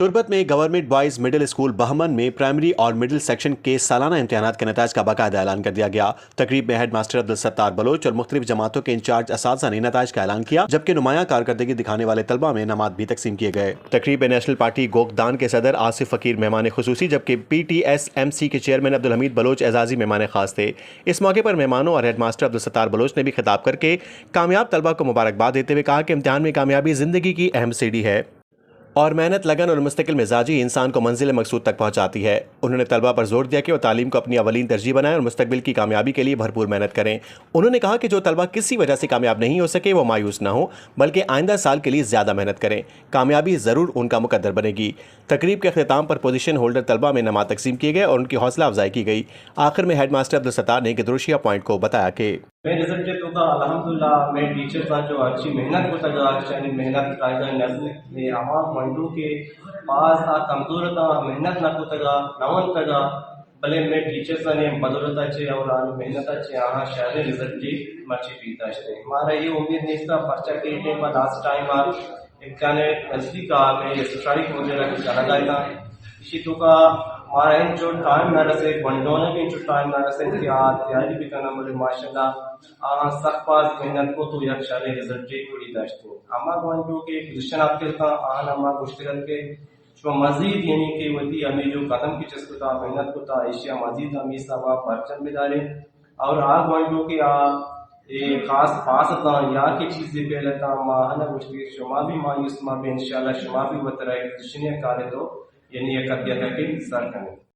तुर्बत में government boys middle school Bahman में primary और मिडिल सेक्शन के सालाना इम्तहानात के नताज का बाकायदा ऐलान कर दिया गया। तकरीब में हेड मास्टर अब्दुल सत्तार बलोच और मुख्तलिफ जमातों के इंचार्ज असातिज़ा ने नताज का ऐलान किया, जबकि नुमाया कारकर्दगी दिखाने वाले तलबा में इनामात भी तकसीम किए गए। तकरीब में नेशनल पार्टी गोगदान के सदर आसिफ फकीर मेहमान खुसूसी, जबकि PTSMC के चेयरमैन अब्दुल हमीद बलोच एजाजी मेहमान खास थे। इस मौके पर मेहमानों और हेड मास्टर अब्दुल सत्तार बलोच ने भी खिताब करके कामयाब तलबा को मुबारकबाद देते हुए कहा कि इम्तिहान में कामयाबी ज़िंदगी की अहम सीढ़ी है और मेहनत, लगन और मुस्तकिल मिजाजी इंसान को मंजिल मकसूद तक पहुंचाती है। उन्होंने तलबा पर जोर दिया कि वो तालीम को अपनी अवलीन तरजीह बनाएं और मुस्तकबिल की कामयाबी के लिए भरपूर मेहनत करें। उन्होंने कहा कि जो तलबा किसी वजह से कामयाब नहीं हो सके वो मायूस ना हो, बल्कि आइंदा साल के लिए ज़्यादा मेहनत करें। कामयाबी ज़रूर उनका मुकद्दर बनेगी। तकरीब के अख्ताम पर पोजीशन होल्डर तलबा में इनामात तकसीम किए गए और उनकी हौसला अफजाई की गई। आखिर में हेड मास्टर अब्दुल सत्तार ने गिदरुशिया पॉइंट को बताया कि मैं रिजल्ट तो का अल्हम्दुलिल्लाह मैं टीचर का जो अच्छी मेहनत होता जो अच्छी मेहनत कायदा नस्ल में आवाम मंडू के पास आ कमजोर था मेहनत ना होता नवन तगा भले मैं टीचर का ने बदौलत अच्छे और आन मेहनत अच्छे आहा शायद रिजल्ट की मर्ची पीता है। हमारा ये उम्मीद नहीं था पर्चा के टाइम पर लास्ट टाइम आप इम्तिहान नस्ली का मैं ये सोसाइटी को वगैरह की चला गया था इसी तो का हमारा इन जो टाइम ना रसे बंडोने के जो टाइम ना रसे तैयारी भी करना बोले माशाल्लाह सख्त पास मेहनत को तो यक शाले रिजल्ट की पूरी दाश्तो अमा गंटो के पोजीशन आपके का आन अमा मुश्किल के जो मजीद यानी कि वही हमें जो कदम की चस्कुता मेहनत को था एशिया मजीद हमें सवा परचम में डाले और आ गंटो के ये खास पास था या की चीज पहले था माहना मुश्किल शुमा भी मायूस मा भी इंशाल्लाह शुमा भी वतरा पोजीशन काले तो यानी एक अध्ययन के सर करें।